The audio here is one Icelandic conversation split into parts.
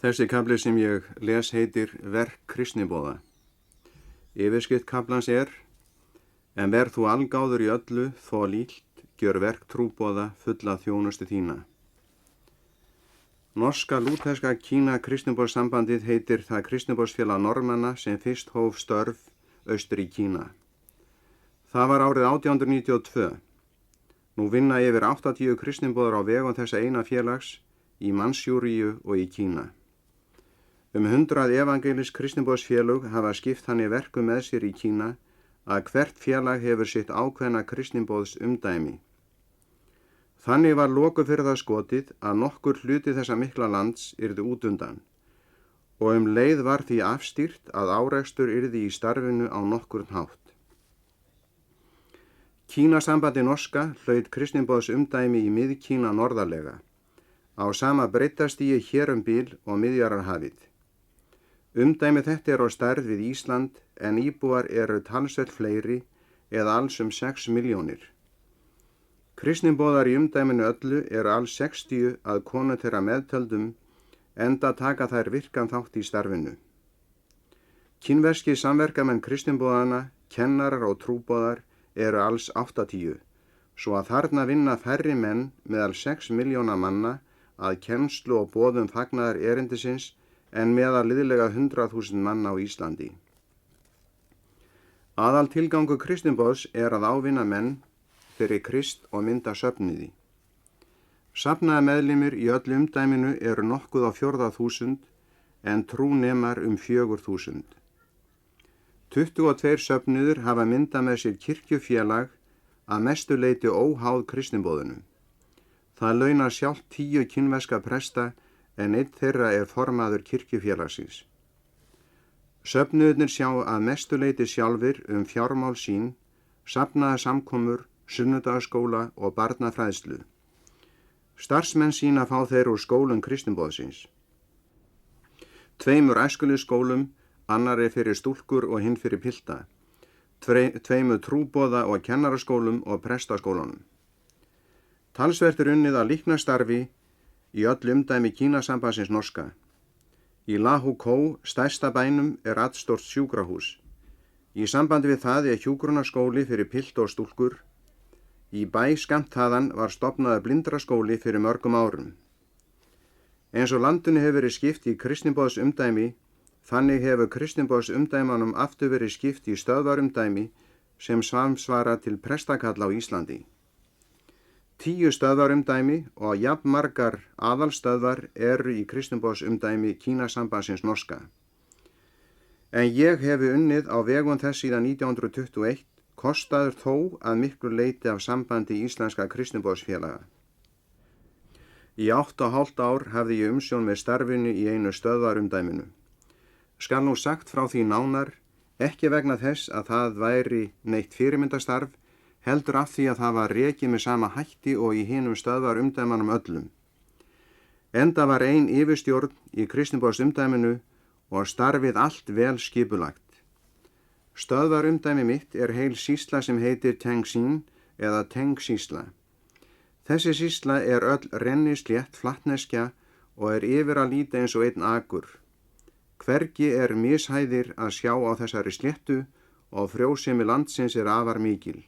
Þessi kafli sem ég les heitir Verk kristniboða. Yfirskrift kaflans er: En ver þú algáður í öllu, þó lílt, gjör verk trúboða fulla þjónustu þína. Norska lúterska Kína kristniboðssambandið heitir það kristniboðsfélag Normanna sem fyrst hóf störf austur í Kína. Það var árið 1892. Nú vinna yfir 80 kristniboðar á vegum þessa eina félags í Mansjúríu og í Kína. 100 evangelisk kristniboðsfélög hafa skipt þannig verkum með sér í Kína að hvert félag hefur sitt ákveðna kristniboðs umdæmi. Þannig var loku fyrir það skotið að nokkur hluti þessa mikla lands yrði út undan og leið var því afstýrt að árekstur yrði í starfinu á nokkurn hátt. Kínasambandi norska hlaut kristniboðs umdæmi í Mið-Kína norðarlega, á sama breiddastigi hér bil og Miðjarðarhafið. Umdæmi þetta er á stærð við Ísland en íbúar eru talsvert fleiri eða alls 6 milljónir. Kristniboðar í umdæminu öllu eru alls 60 að konu þeirra meðtöldum enda taka þær virkan þátt í starfinu. Kínverski samverkamenn kristniboðana, kennarar og trúboðar eru alls 80, svo að þarna vinna færri menn meðal 6 milljóna manna að kennslu og boðum fagnaðar erindisins en meðal liðlega 100.000 manna á Íslandi. Aðal tilgangur kristniboðs er að ávinna menn fyrir Krist og mynda söfniði. Safnaða meðlimir í öllu umdæminu eru nokkuð á 4.000 en trúnemar 4.000. 22 söfniður hafa myndað með sér kirkjufélag að mestu leyti óháð kristniboðinu. Það launar sjálft 10 kínverska presta en einn þeirra er formaður kirkjufélagsins. Söfnuðirnir sjá að mestu leyti sjálfir fjármál sín, safnaða samkomur, sunnudagsskóla og barnafræðslu. Starfsmenn sína fá þeir úr skólum kristniboðsins. 2 æskuliðsskólum, annar er fyrir stúlkur og hinn fyrir pilta, 2 trúboða og kennaraskólum og prestaskólunum. Talsvert er unnið að líknarstarfi í öll umdæmi Kínasambandsins norska. Í Lahúkó, stærsta bænum, er allstórt sjúkrahús. Í sambandi við það er hjúkrunarskóli fyrir pilt og stúlkur. Í bæ skammt þaðan var stofnaður blindraskóli fyrir mörgum árum. Eins og landinu hefur verið skipt í kristniboðsumdæmi, þannig hefur kristniboðsumdæmanum aftur verið skipt í stöðvarumdæmi sem samsvara til prestakall á Íslandi. 10 stöðvarumdæmi og jafnmargar aðalstöðvar eru í kristniboðsumdæmi Kínasambandsins norska. En ég hefi unnið á vegum þess síðan 1921, kostaður þó að miklu leyti af sambandi íslenska kristniboðsfélaga. Í 8,5 ár hafði ég umsjón með starfinu í einu stöðvarumdæminu. Skal nú sagt frá því nánar, ekki vegna þess að það væri neitt fyrirmyndastarf, heldur af því að það var rekið með sama hætti og í hinum stöðvarumdæmanum öllum. Enda var ein yfirstjórn í kristniboðsumdæminu og starfið allt vel skipulagt. Stöðvarumdæmi mitt er heil sýsla sem heitir Tengsín eða Tengsýsla. Þessi sýsla er öll rennislétt flattneskja og er yfir að líta eins og einn akur. Hvergi er mishæðir að sjá á þessari sléttu og frjósemi landsins er afar mikil.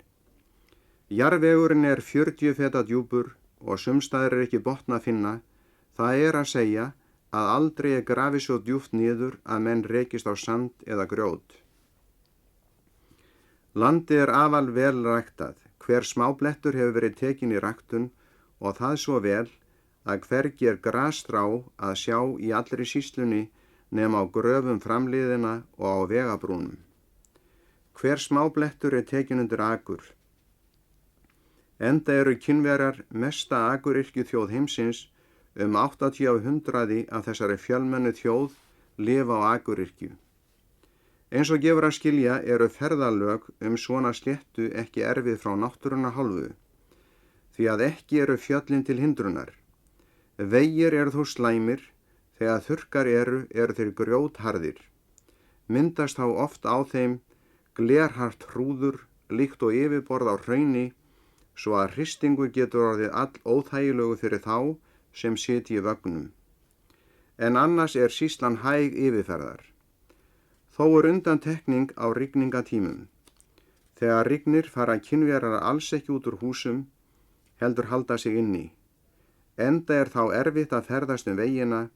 Jarðvegurinn er 40 feta djúpur og sumstaðar er ekki botn að finna, það er að segja að aldrei er grafið svo djúpt niður að menn rekist á sand eða grjót. Landið er afar vel ræktað, hver smáblettur hefur verið tekin í ræktun og það svo vel að hvergi er grasstrá að sjá í allri sýslunni nema á gröfum framliðina og á vegabrúnum. Hver smáblettur er tekin undir akur. Enda eru Kínverjar mesta akuryrkju þjóð heimsins, 80 af 100 af þessari fjölmennu þjóð lifa á akuryrkju. Eins og gefur að skilja eru ferðalög svona sléttu ekki erfið frá náttúrunnar hálfu, því að ekki eru fjöllin til hindrunar. Vegir eru þó slæmir, þegar þurrkar eru þeir grjótharðir. Myndast þá oft á þeim glerhart hrúður líkt og yfirborð á hrauni, svo að hristingu getur orðið all óþægilegu fyrir þá sem sitji í vögnum. en annars er sýslan hæg yfirferðar. Þó er undantekning á rigningatímum. Þegar rignir fara kynverar alls ekki út úr húsum, heldur halda sig inni. Enda er þá erfitt að ferðast vegina,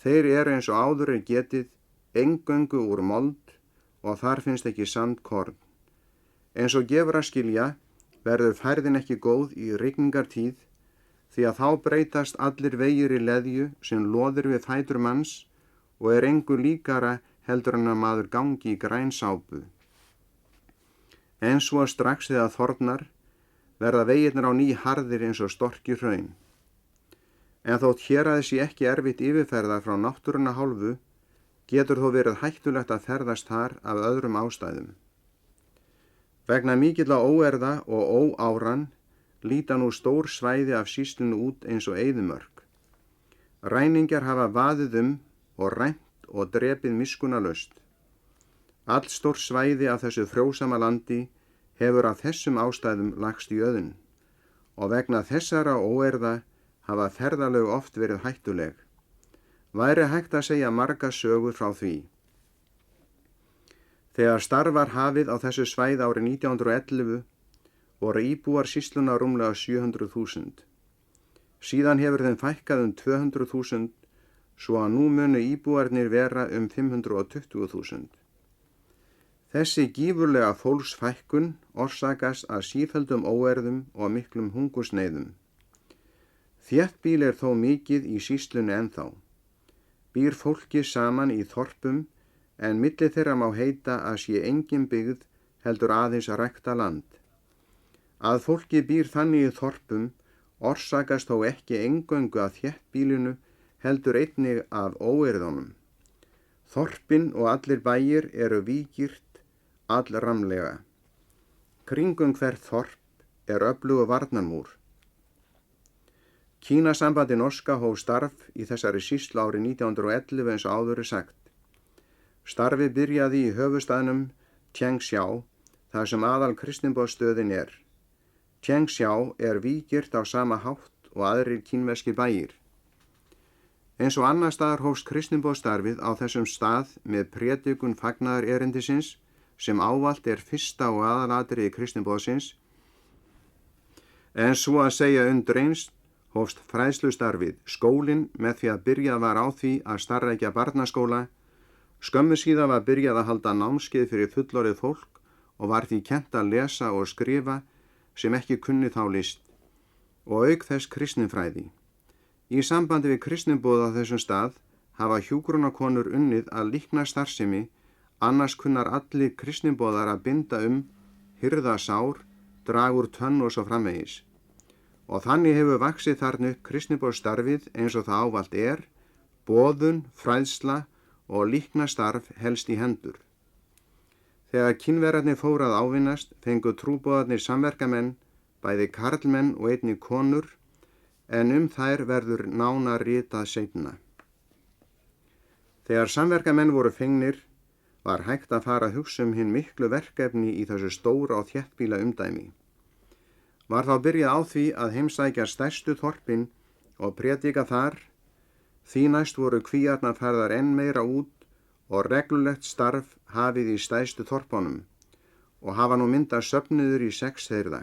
þeir eru eins og áður er getið, eingöngu úr mold og þar finnst ekki sandkorn. Eins og gefur að skilja verður færðin ekki góð í rigningartíð, því að þá breytast allir vegir í leðju sem loðir við fætur manns og er engu líkara heldur en að maður gangi í grænsápu. En svo strax þegar þornar verða vegirnir á ný harðir eins og storki hraun. En þótt héraði sé ekki erfitt yfirferðar frá náttúruna hálfu, getur þó verið hættulegt að ferðast þar af öðrum ástæðum. Vegna mikilla óerða og óáran líta nú stór svæði af sýslunu út eins og eyðimörk. Ræningjar hafa vaðið og rænt og drepið miskunnalaust. Allstór svæði af þessu frjósama landi hefur af þessum ástæðum lagst í auðn og vegna þessara óerða hafa ferðalög oft verið hættuleg. Væri hægt að segja marga sögur frá því. Þegar starf var hafið á þessu svæði árið 1911 voru íbúar sýsluna rúmlega 700.000. Síðan hefur þeim fækkað 200.000 svo að nú munu íbúarnir vera 520.000. Þessi gífurlega fólksfækkun orsakast af sífelldum óerðum og miklum hungursneyðum. Þéttbýli er þó mikið í sýslunni ennþá. Býr fólki saman í þorpum en milli þeirra má heita að sé engin byggð heldur aðeins að rækta land. Að fólki býr þannig í þorpum orsakast þó ekki eingöngu af þéttbýlinu heldur einnig af óeirðunum. Þorpin og allir bæir eru vígirt allramlega. Kringum hvert þorp er öflugur varnarmúr. Kínasambandi norska hóf starf í þessari sýslu árið 1911 eins og áður er sagt. Starfið byrjaði í höfuðstaðnum Tianxiao, þar sem aðal kristinboðsstöðin er. Tianxiao er vígirt á sama hátt og aðrir kínverskir bæir. Eins og annar staðar hófst kristinboðsstarfið á þessum stað með prédikun fagnaðar erindisins sem ávallt er fyrsta og aðalatriði kristinboðsins, en svo að segja eins hófst fræðslustarfið, skólinn með því að byrjað var á því að starfrækja barnaskóla, skömmu síðan var byrjað að halda námskeið fyrir fullorðið fólk og var því kennt að lesa og skrifa sem ekki kunni þá list, og auk þess kristinfræði. Í sambandi við kristinboð á þessum stað hafa hjúkrunarkonur unnið að líkna starfsemi, annars kunnar allir kristinboðar að binda hirða sár, draga úr tönn og svo framvegis. Og þannig hefur vaxið þarna upp kristinboðsstarfið eins og það ávallt er, boðun, fræðsla og líknastarf helst í hendur. Þegar kínverarnir fóru að ávinnast, fengu trúboðarnir samverkamenn, bæði karlmenn og einnig konur, en þær verður nánar ritað seinna. Þegar samverkamenn voru fengnir, var hægt að fara að hugsa hinn miklu verkefni í þessu stóra og þéttbýla umdæmi. Var þá byrjað á því að heimsækja stærstu þorpin og prédika þar, því næst voru kvíarnar færðar enn meira út og reglulegt starf hafið í stærstu þorpunum og hafa nú myndast söfnuður í 6 þeirra.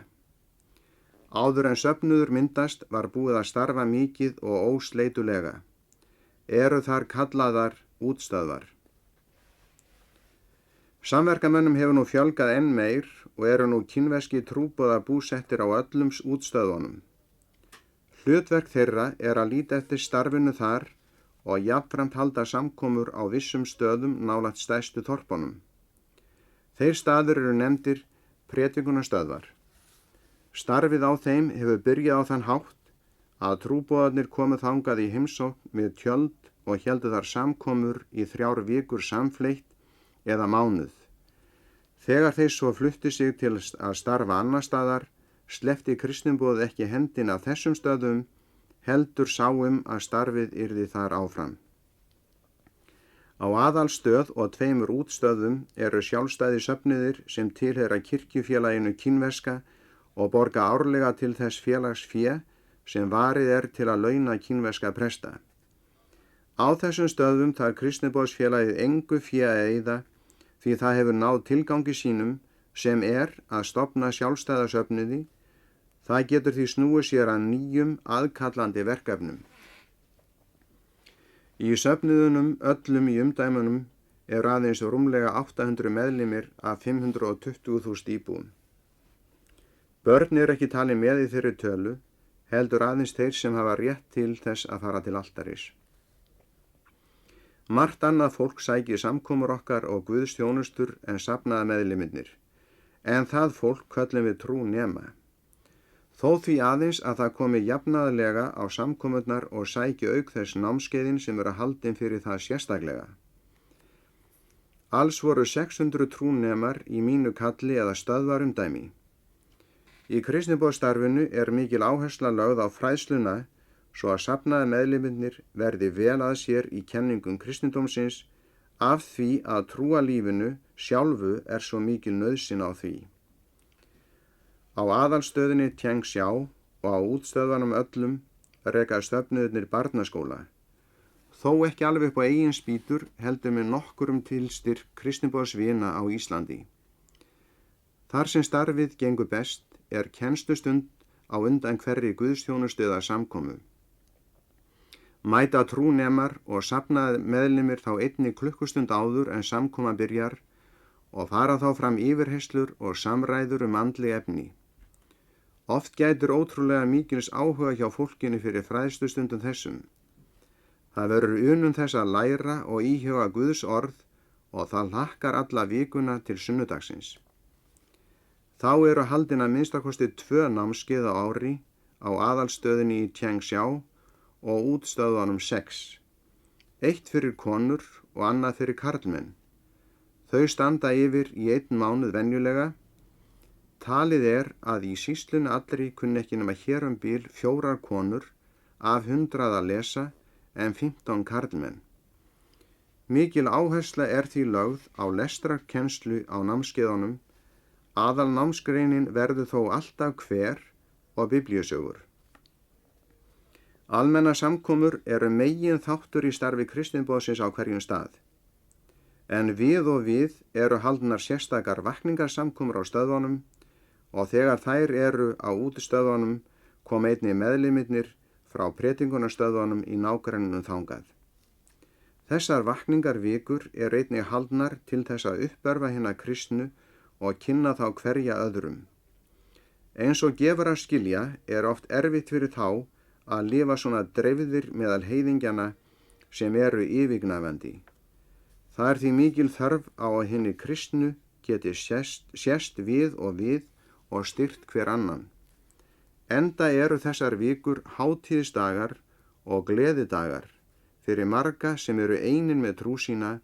Áður en söfnuður myndast var búið að starfa mikið og ósleitulega. Eru þar kallaðar útstöðvar. Samverkamönnum hefur nú fjölgað enn meir og eru nú kínverski trúboðar búsettir á öllum útstöðunum. Hlutverk þeirra er að líta eftir starfinu þar og jafnframt halda samkomur á vissum stöðum nálægt stærstu þorpunum. Þeir staður eru nefndir prédikunastöðvar. Starfið á þeim hefur byrjað á þann hátt að trúboðarnir komu þangað í heimsókn með tjöld og héldu þar samkomur í 3 vikur samfleytt eða mánuð. Þegar þeir svo flutti sig til að starfa annar staðar, sleppti kristinboð ekki hendin af þessum stöðum, heldur sáum að starfið yrði þar áfram. Á aðalstöð og 2 útstöðum eru sjálfstæði söfnuðir sem tilheyra kirkjufélaginu kínverska og borga árlega til þess félags fé sem varið er til að launa kínverska presta. Á þessum stöðum þarf Kristniboðsfélagið engu fé að eyða því það hefur náð tilgangi sínum sem að stofna sjálfstæða söfnuði. Það getur því snúið sér að nýjum aðkallandi verkefnum. Í söfnuðunum öllum í umdæmunum aðeins rúmlega 800 meðlimir af 520.000 íbúum. Börn ekki talin með í þeirri tölu, heldur aðeins þeir sem hafa rétt til þess að fara til altaris. Margt annað fólk sækir samkomur okkar og guðsþjónustur en safnaða meðlimirnir, en það fólk köllum við trúnema. Þó því aðeins að það komi jafnaðarlega á samkomurnar og sæki auk þess námskeiðin sem haldin fyrir það sérstaklega. Alls voru 600 trúnemar í mínu kalli eða stöðvarumdæmi. Í kristniboðsstarfinu mikil áhersla lögð á fræðsluna svo að safnaði meðlimirnir verði vel að sér í kenningum kristindómsins af því að trúalífinu sjálfu svo mikil nauðsyn á því. Á aðalstöðinni Tjengsjá og á útstöðvanum öllum reka söfnuðirnir barnaskóla. Þó ekki alveg upp á eigin spýtur heldur með nokkurum tilstyrk kristniboðsvina á Íslandi. Þar sem starfið gengur best kennslustund á undan hverri guðsþjónustu eða samkomu. Mæta trúnemar og safnaði meðlimir þá einni klukkustund áður en samkoma byrjar og fara þá fram yfirheyslur og samræður andleg efni. Oft gætir ótrúlega mikils áhuga hjá fólkinu fyrir fræðslustundum þessum. Það verður unun þess að læra og íhuga Guðs orð og það hlakkar alla vikuna til sunnudagsins. Þá haldin að minnstakosti 2 námskeið á ári á aðalstöðinni í Tjengsjá og útstöðvanum 6. Eitt fyrir konur og annað fyrir karlmenn. Þau standa yfir í 1 mánuð venjulega. Talið að í sýslunni allri kunni ekki nema hér bil 4 konur af 100 að lesa en 15 karlmenn. Mikil áhersla því lögð á lestrarkennslu á námskeiðunum. Aðal námsgreinin verður þó alltaf hver og biblíusögur. Almennar samkomur megin þáttur í starfi kristniboðsins á hverjum stað. En við og við haldnar sérstakar vakningarsamkomur á stöðvunum og þegar þær á útistöðvunum kom einnig meðlimirnir frá predingunarstöðvunum í nágrennunum þangað. Þessar vakningarvikur einnig haldnar til þess að uppörva hina kristnu og kynna þá hverja öðrum. Eins og gefur að skilja oft erfitt fyrir þá að lifa svona dreifðir meðal heiðingjana sem yfirgnæfandi. Það því mikil þörf á að hinni kristnu geti sést við og styrkt hver annan. Enda þessar vikur hátíðisdagar og gleðidagar fyrir marga sem einin með trú sína.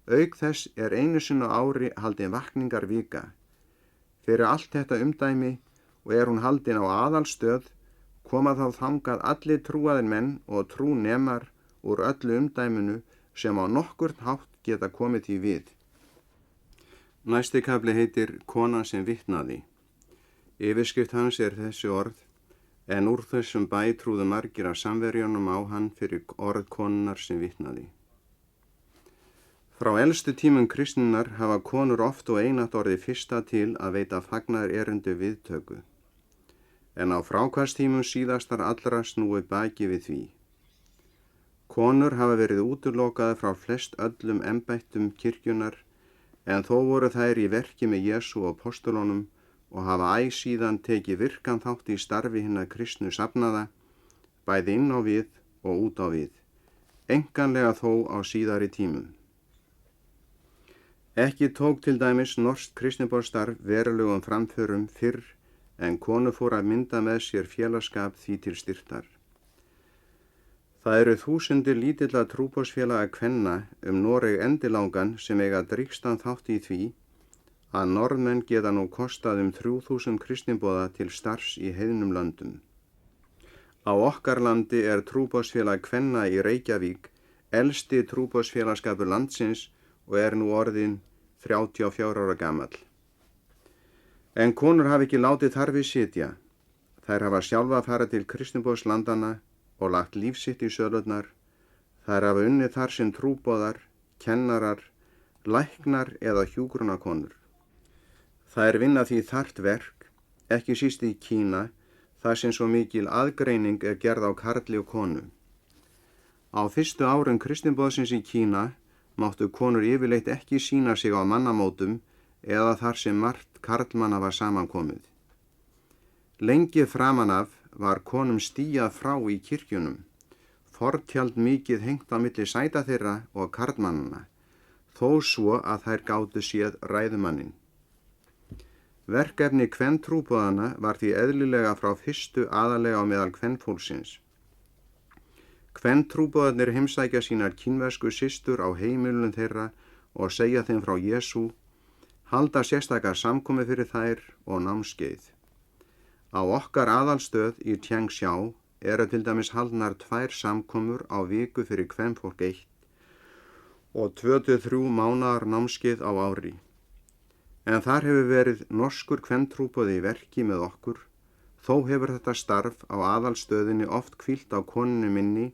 Auk þess einu sinni á ári haldin vakningarvika. Fyrir allt þetta umdæmi og hún haldin á aðalstöð koma þá þangað allir trúaðir menn og trúnemar úr öllu umdæminu sem á nokkurn hátt geta komið því við. Næsti kafli heitir Konan sem vitnaði. Yfirskrift hans þessi orð, en úr þessum bæ trúðu margir af samverjunum á hann fyrir orð konunnar sem vitnaði. Frá elstu tímum kristninnar hafa konur oft og einatt orðið fyrsta til að veita fagnaðar erindi viðtöku. En á frákvæðstímum síðastar allra snúið baki við því. Konur hafa verið útilokaðar frá flest öllum embættum kirkjunar, en þó voru þær í verki með Jesú og apostolunum og hafa síðan tekið virkan þátt í starfi hinna kristnu safnaða, bæði inn á við og út á við, einkanlega þó á síðari tímum. Ekki tók til dæmis norskt kristniboðsstarf verulegum framförum fyrr en konur fór að mynda með sér félagsskap því til styrktar. Það þúsundir lítilla trúboðsfélaga kvenna Noreg endilangan sem eiga drýgstan þátt í því að Norðmenn geta nú kostað 3000 kristniboða til starfs í heiðnum löndum. Á okkar landi trúboðsfélag kvenna í Reykjavík elsti trúboðsfélagskapur landsins og nú orðin 34 ára gamall. En konur hafa ekki látið þar við sitja. Þær hafa sjálfa farið til kristniboðslandana og lagt líf sitt í sölurnar. Þær hafa unnið þar sem trúboðar, kennarar, læknar eða hjúkrunarkonur. Þær vinna því þarft verk, ekki síst í Kína, þar sem svo mikil aðgreining er gerð á karli og konu. Á fyrstu árum kristinboðsins í Kína máttu konur yfirleitt ekki sýna sig á mannamótum eða þar sem margt karlmanna var samankomið. Lengi framan af var konum stíjað frá í kirkjunum, fortjald mikið hengt á milli sæta þeirra og karlmannana, þó svo að þær gátu séð ræðumanninn. Verkefni kventrúboðanna var því eðlilega frá fyrstu aðalega á meðal kvenfólksins. Kventrúboðarnir heimsækja sínar kínversku systur á heimilunum þeirra og segja þeim frá Jesú, halda sérstakar samkomi fyrir þær og námskeið. Á okkar aðalstöð í Tianxiao eru til dæmis haldnar 2 samkomur á viku fyrir kvenfólk 1 og 2-3 mánaðar námskeið á ári. En þar hefur verið norskur kventrúboði í verki með okkur, þó hefur þetta starf á aðalstöðinni oft hvílt á konunni minni,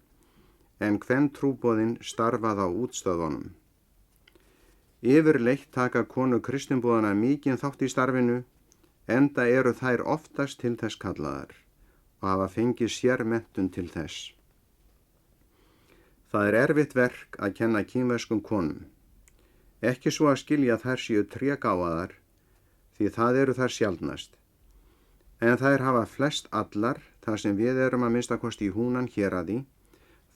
en kventrúboðin starfað á útstöðunum. Yfirleitt taka konur kristinboðana mikinn þátt í starfinu, enda eru þær oftast til þess kallaðar og hafa fengið sérmenntun til þess. Það er erfitt verk að kenna kínverskum konum. Ekki svo að skilja þær séu trégáfaðar, því það eru þær sjaldnast. En þær hafa flest allar, þar sem við erum að minnstakosti í Húnan héraði,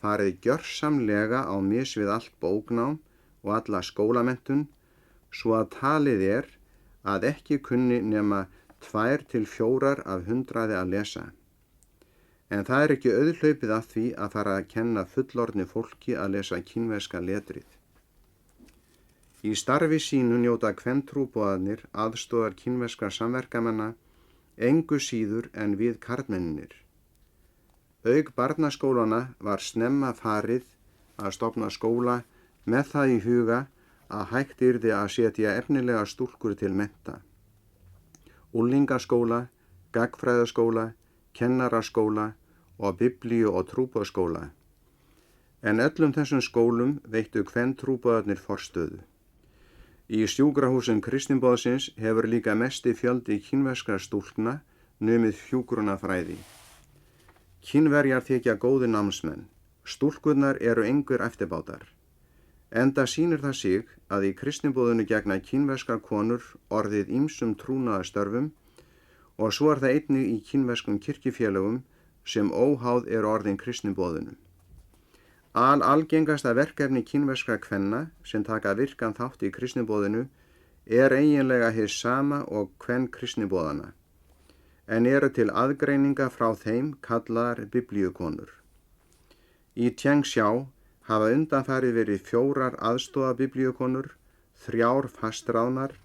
farið gjörsamlega á mis við allt bóknám og alla skólamenntun, svo að talið er að ekki kunni nema 2-4 af 100 að lesa. En það er ekki auðhlaupið að því að fara að kenna fullorðnu fólki að lesa kínverska letrið. Í starfi sínu njóta kventrúboðarnir aðstoðar kínverskra samverkamanna engu síður en við karlmennir. Auk barnaskólana var snemma farið að stofna skóla með það í huga að hægt yrði að setja efnilega stúlkur til mennta. Unglingaskóla, gagnfræðaskóla, kennaraskóla og biblíu- og trúboðskóla. En öllum þessum skólum veittu kventrúboðarnir forstöðu. Í sjúkrahúsum kristinboðsins hefur líka mesti fjöldi kínverskra stúlkna numið hjúkrunarfræði. Kínverjar þykja góðir námsmenn. Stúlkurnar eru engur eftirbátar. Enda sýnir það sig að í kristinboðinu gegna kínverskar konur orðið ýmsum trúnaðarstörfum og svo er það einnig í kínverskum kirkjufélögum sem óháð eru orðin kristinboðinu. Algengasta verkefni kínverskra kvenna sem taka virkan þátt í kristinboðinu er eiginlega hið sama og kvenkristniboðana, en eru til aðgreininga frá þeim kallaðar biblíukonur. Í Tianxiao hafa undanfarið verið 4 aðstoðabiblíukonur, 3 fastráðnar,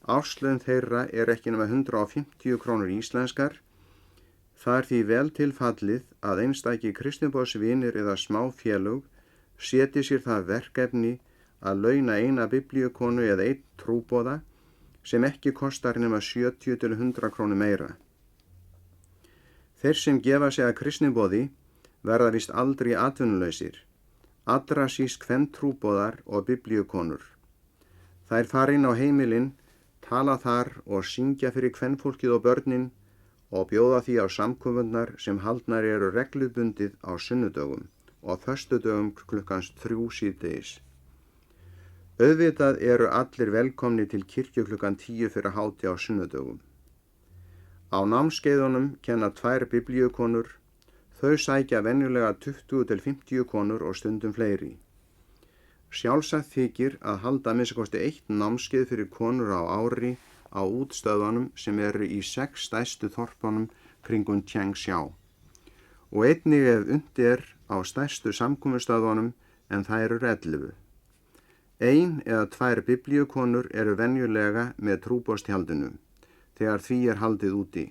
árslaun þeirra er ekki nema 150 krónur íslenskar. Það er því vel tilfallið að einstaki kristinboðsvinir eða smá félög seti sér það verkefni að launa eina biblíukonu eða 1 trúboða sem ekki kostar nema 70-100 krónur meira. Þeir sem gefa sig að kristinboði verða vist aldrei atvinnulausir, allra síst kventrúboðar og biblíukonur. Þær fara inn á heimilin, tala þar og syngja fyrir kvenfólkið og börnin og bjóða því á samkomunnar sem haldnar eru reglubundið á sunnudögum og föstudögum klukkans 3 síðdegis. Auðvitað eru allir velkomni til kirkju klukkan 10 fyrir háti á sunnudögum. Á námskeiðunum kenna 2 biblíukonur, þau sækja venjulega 20-50 konur og stundum fleiri. Sjálfsagt þykir að halda minnstakosti 1 námskeið fyrir konur á ári á útstöðunum sem eru í 6 stærstu þorpunum kringum Tianxiao og einnig ef undir er á stærstu samkomustöðunum en það eru 11. 1 eða 2 biblíukonur eru venjulega með trúboðstjaldinu þegar því er haldið úti.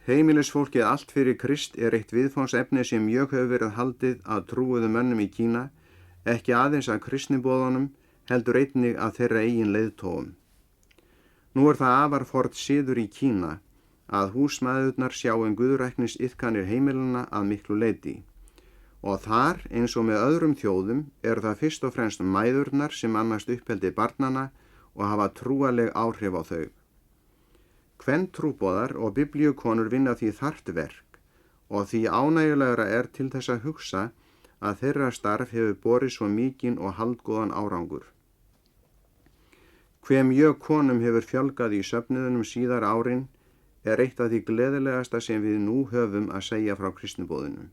Heimilisfólkið allt fyrir Krist er eitt viðfangsefni sem mjög hefur verið haldið að trúuðum mönnum í Kína, ekki aðeins að kristniboðunum, heldur einnig að þeirra eigin leiðtogum. Nú er það afar forn siður í Kína að húsmæðurnar sjá guðræknis iðkanir heimilana að miklu leyti og þar, eins og með öðrum þjóðum, eru það fyrst og fremst mæðurnar sem annast uppeldi barnana og hafa trúarleg áhrif á þau. Kventrúboðar og biblíukonur vinna því þarft verk og því ánægjulegra er til þess að hugsa að þeirra starf hefur borið svo mikinn og haldgóðan árangur. Hve mjög konum hefur fjölgað í söfnuðunum síðar árin er eitt af því gleðilegasta sem við nú höfum að segja frá kristniboðinu.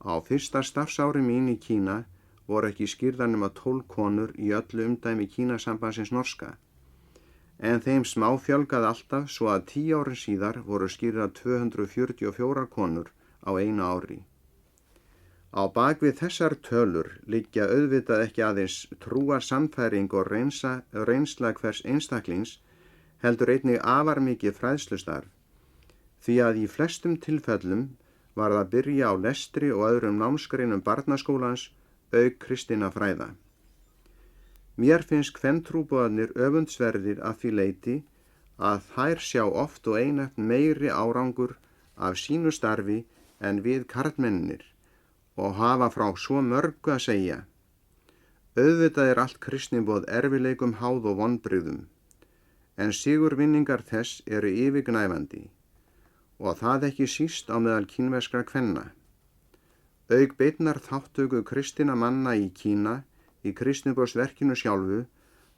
Á fyrsta starfsári mín í Kína voru ekki skírðar nema 12 konur í öllu umdæmi Kínasambandsins norska, en þeim smá fjölgaði alltaf svo að 10 árin síðar voru skírðar 244 konur á einu ári. Á bakvið þessar tölur liggja auðvitað ekki aðeins trúar sannfæring og reynsla hvers einstaklings, heldur einnig afar mikið fræðslustarf, því að í flestum tilfellum var það að byrja á lestri og öðrum námsgreinum barnaskólans auk kristinna fræða. Mér finnst kventrúboðarnir öfundsverðir að því leyti að þær sjá oft og einatt meiri árangur af sínu starfi en við karlmennir og hafa frá svo mörgu að segja. Auðvitað er allt kristniboð erfileikum háð og vonbrigðum, en sigurvinningar þess eru yfirgnæfandi og það ekki síst á meðal kínverskra kvenna. Auk beinnar þáttöku kristinna manna í Kína í kristniboðsverkinu sjálfu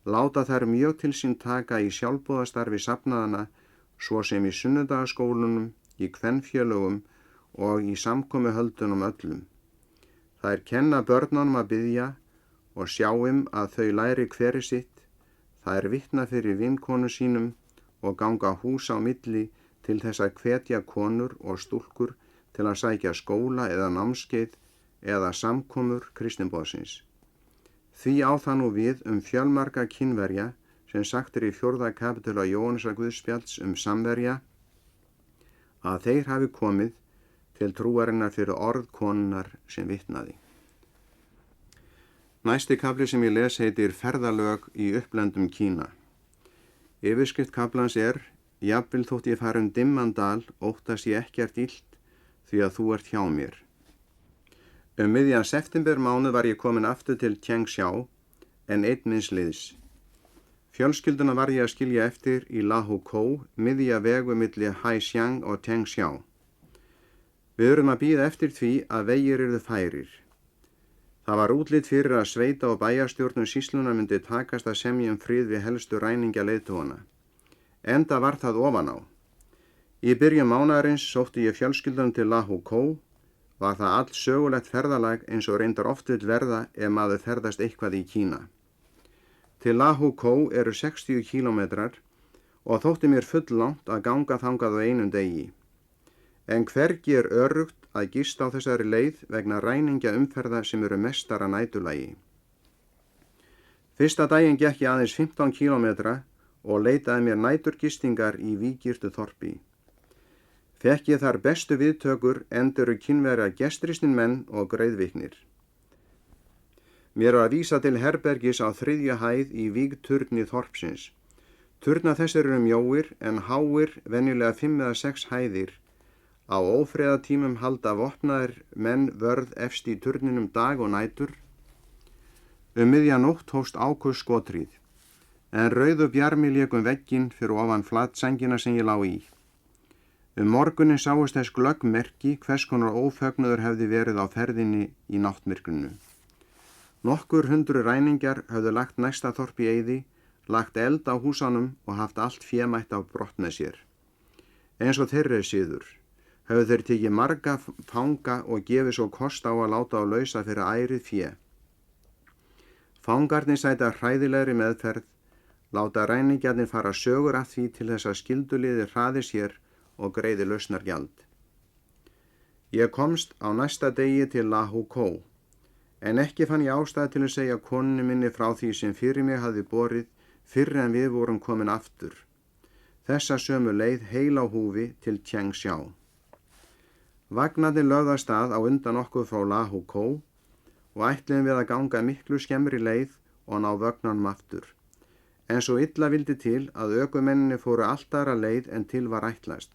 láta þær mjög til sín taka í sjálfboðastarfi safnaðana svo sem í sunnudagaskólunum, í kvenfélögum og í samkomuhöldunum öllum. Þær kenna börnunum að biðja og sjáum að þau læri hveri sitt, þær vitna fyrir vinkonu sínum og ganga hús á milli til þess að hvetja konur og stúlkur til að sækja skóla eða námskeið eða samkomur kristinboðsins. Því á það nú við fjölmarga Kínverja sem sagt í 4. kapítula Jóhannesar Guðspjalls samverja að þeir hafi komið til trúarinnar fyrir orð konunnar sem vitnaði. Næsti kafli sem ég les heitir Ferðalög í upplendum Kína. Yfirskrift kaflans er: Jafnvel þótt ég fari dimman dal, óttast ég ekkert illt, því að þú ert hjá mér. Miðjan septembermánuð var ég komin aftur til Tianxiao, en einn minns liðs. Fjölskylduna var ég að skilja eftir í Lahukou, miðja vegu milli Haixiang og Tianxiao. Við erum að bíða eftir því að vegir yrðu færir. Það var útlit fyrir að sveita og bæjarstjórnum sýsluna myndi takast að semja frið við helstu ræningja leiðtogana. Enda var það ofan á. Í byrjun mánaðarins sótti ég fjölskyldan til Lahukou. Var það allt sögulegt ferðalag eins og reyndar oft vill verða ef maður ferðast eitthvað í Kína. Til Lahukou eru 60 kílómetrar og þótti mér fulllangt að ganga þangað á einum degi. En hvergi er öruggt að gista á þessari leið vegna ræningja umferða sem eru mestara næturlagi. Fyrsta daginn gekk ég aðeins 15 kílómetra og leitaði mér næturgistingar í víggirtu þorpi. Fekk ég þar bestu viðtökur enda eru Kínverja gestristin menn og greiðviknir. Mér var að vísa til herbergis á 3. hæð í vígturni þorpsins. Turna þessir eru mjóir en háir venjulega 5 eða 6 hæðir. Á ófriðatímum halda vopnaðir menn vörð efst í turninum dag og nætur. Miðja nótt hófst áköf skotríð, en rauðu bjarmi lék vegginn fyrir ofan flatsængina sem ég lá í. Morgunin sáust þess glögg merki hvers konar ófögnuður hefði verið á ferðinni í náttmyrkrinu. Nokkur 100 ræningjar höfðu lagt næsta þorp í eyði, lagt eld á húsanum og haft allt fémætt á brott með sér. Eins og þeirri síður höfðu þeir tekið marga fanga og gefið svo kost á að láta á lausa fyrir ærið fé. Fangarnir sæta hræðilegri meðferð, láta ræningjarnir fara sögur að því til þess að skylduliðir hraði sér og greiði lausnargjald. Ég komst á næsta degi til Lahukou, en ekki fann ég ástæðu til að segja konunni minni frá því sem fyrir mig hafði borið fyrr en við vorum komin aftur. Þessa sömu leið heil á húfi til Tianxiao. Vagnarnir lögðu af stað á undan okkur frá Lahukou og ætluðum við að ganga miklu skemmri leið og ná vögnunum aftur. En svo illa vildi til að ökumenninni fóru allt aðra leið en til var ætlast.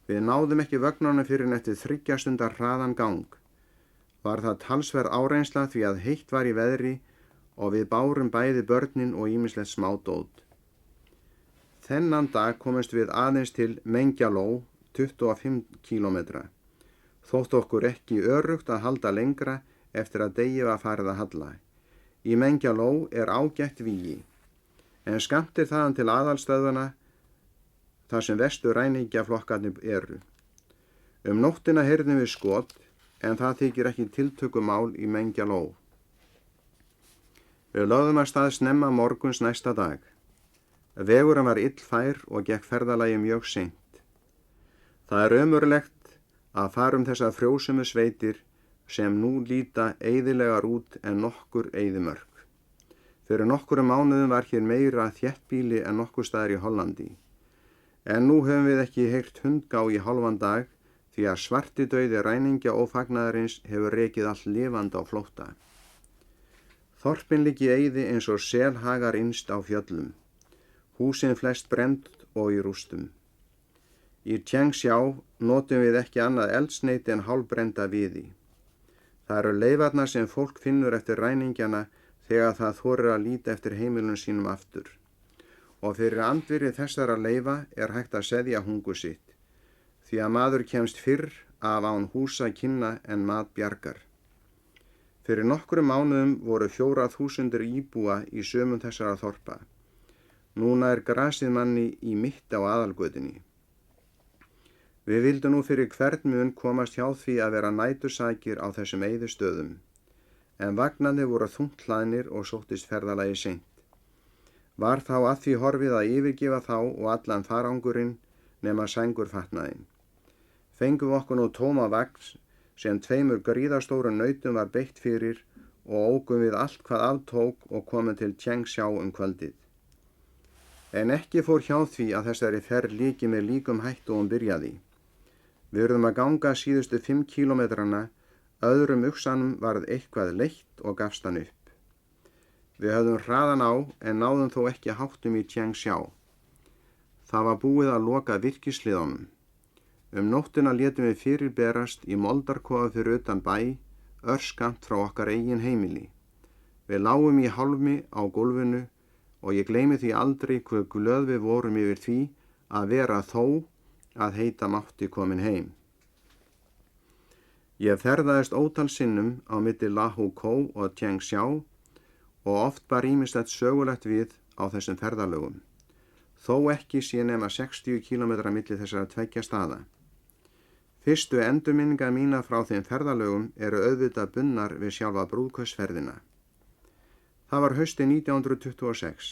Við náðum ekki vögnunum fyrir eftir 3 stundar hraðan gang. var það talsverð áreynsla því að heitt var í veðri og við bárum bæði börnin og ýmislegt smádót. Þennan dag komumst við aðeins til Mengjaló, 25 kílómetra. Þótt okkur ekki öruggt að halda lengra eftir að degi var farið að halla. Í Mengjaló er ágætt vígi, en skammt er þaðan til aðalstöðvana þar sem vestur ræningjaflokkarnir eru. Nóttina heyrðum við skot, en það þykir ekki tiltökumál í Mengjaló. Við lögðum að stað snemma morguns næsta dag. Vegurinn var illfær og gekk ferðalagi mjög seint. Það er ömurlegt að fara þessar frjósumu sveitir sem nú líta eyðilegar út en nokkur eyðimörk. Fyrir nokkurum mánuðum var hér meira þéttbýli en nokkur staðar í Hollandi. En nú höfum við ekki heyrt hundgá í hálfan dag því að svartidauði ræningja og fagnaðarins hefur rekið allt lifandi á flótta. Þorpin liggi eyði eins og selhagar innst á fjöllum. Húsin flest brend og í rústum. Í Tjengsjá notum við ekki annað eldsneyti en hálfbrenda viði. Það eru leifarnar sem fólk finnur eftir ræningjana þegar það þorir að líta eftir heimilum sínum aftur. Og fyrir andvirði þessara leifa er hægt að seðja hungur sitt, því að maður kemst fyrr af án húsa kynna en mat bjargar. Fyrir nokkrum mánuðum voru 4.000 íbúa í sömum þessara þorpa. Núna er grasið manni í mitt á aðalgötunni. Við vildum nú fyrir hvern mun komast hjá því að vera nætursakir á þessum eyðustöðum, en vagnarnir voru þungt hlaðnir og sóttist ferðalagi seint. Var þá að því horfið að yfirgefa þá og allan farangurinn nema sængurfatnaðinn. Fengum okkur nú tóma vagn sem 2 gríðastórum nautum var beitt fyrir og ókum við allt hvað aftók og komum til Tjengsjá kvöldið. En ekki fór hjá því að þessari ferð líki með líkum hættu og byrjaði. Við urðum að ganga síðustu 5 kílómetrana, öðrum uxanum varð eitthvað leitt og gafst hann upp. Við höfðum hraðan á en náðum þó ekki háttum í Tjengsjá. Það var búið að loka virkisliðunum. Nóttina létum við fyrirberast í moldarkofa fyrir utan bæ, örskammt frá okkar eigin heimili. Við lágum í hálfmi á gólfinu og ég gleymi því aldrei hve glöð við vorum yfir því að vera þó að heita mátti komin heim. Ég ferðaðist ótal sinnum á milli Lahú-Kó og Tjengsjá og oft bar ýmislegt sögulegt við á þessum ferðalögum. Þó ekki sé nema 60 kílómetra milli þessara tveggja staða. Fyrstu endurminningar mína frá þeim ferðalögum eru auðvitað bundnar við sjálfa brúðkaupsferðina. Það var haustið 1926.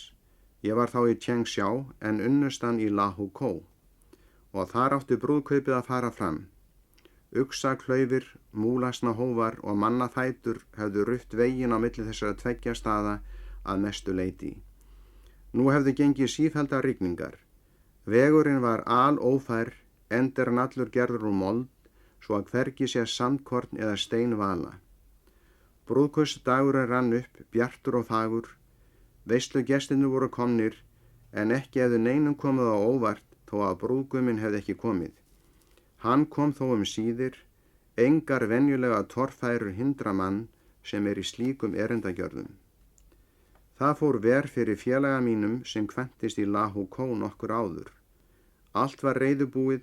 Ég var þá í Tjengsjá en unnustan í Lahú-Kó og þar átti brúðkaupið að fara fram. Uxaklaufir, múlasnahófar og mannafætur höfðu rutt veginn á milli þessara tveggja staða að mestu leyti. Nú hefðu gengið sífelldar rigningar. Vegurinn var alófær, endirinn allur gerður úr mold, svo að hvergi sé sandkorn eða steinvala. Brúðkaupsdagurinn rann upp, bjartur og fagur. Veislugestirnir voru komnir, en ekki hefðu neinum komið á óvart þó að brúðguminn hefði ekki komið. Hann kom þó síðir, engar venjulega torfærur hindra mann sem í slíkum erindagjörðum. Það fór ver fyrir félaga mínum sem kventist í Lahú-Kó nokkur áður. Allt var reiðubúið,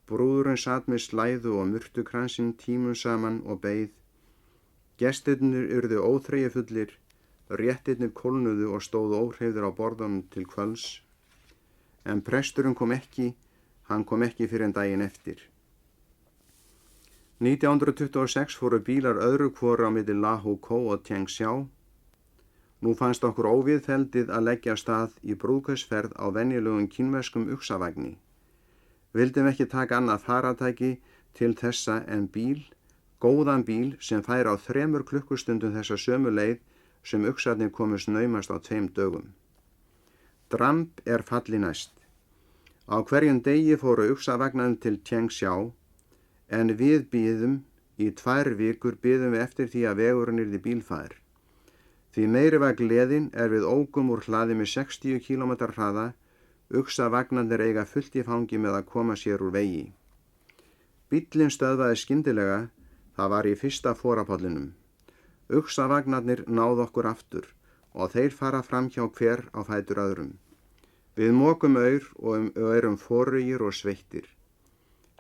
brúðurinn sat með slæðu og murtukransinn tímum saman og beið. Gestirnir urðu óþreyjufullir, réttirnir kólnuðu og stóðu óhreyfðir á borðunum til kvölds. En presturinn kom ekki fyrir en daginn eftir. 1926 fóru bílar öðru hvoru á milli Lahú-Kó og Tjengsjá. Nú fannst okkur óviðfeldið að leggja af stað í brúðkaupsferð á venjulegum kínverskum uxavagni. Vildum ekki taka annað faratæki til þessa en bíl, góðan bíl sem fær á 3 klukkustundum þessa sömu leið sem uxarnir komust naumast á 2 dögum. Dramb er falli næst. Á hverjum degi fóru uxavagnarnir til Tjengsjá, en við biðum, í 2 vikur biðum við eftir því að vegurinn yrði bílfær. Því meiri var gleðin við ókum úr hlaði með 60 km hraða, uxavagnarnir eiga fullt í fangi með að koma sér úr vegi. Bíllinn stöðvaði skyndilega Það var í fyrsta forapollinum. Uxavagnarnir náð okkur aftur og þeir fara fram hjá hver á fætur öðrum. Við mokum aur og erum forugir og sveittir.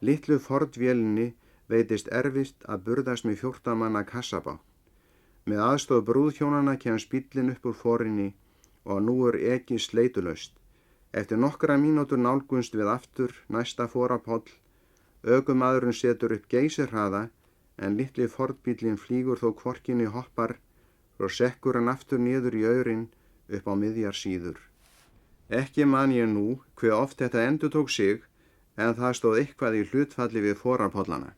Litlu Ford-vélinni veitist erfitt að burðast með 14 manna kassabátt. Með aðstoð brúðhjónanna kemst bíllinn upp úr forinni og nú ekið sleitulaust. Eftir nokkra mínútur nálgunst við aftur næsta forapoll. Ökumaðurinn setur upp geysihraða en litli Ford-bíllinn flýgur þó hvorkinni hoppar og sekkur hann aftur niður í aurinn upp á miðjar síður. Ekki man ég nú hve oft þetta endurtók sig en það stóð eitthvað í hlutfalli við forapollana.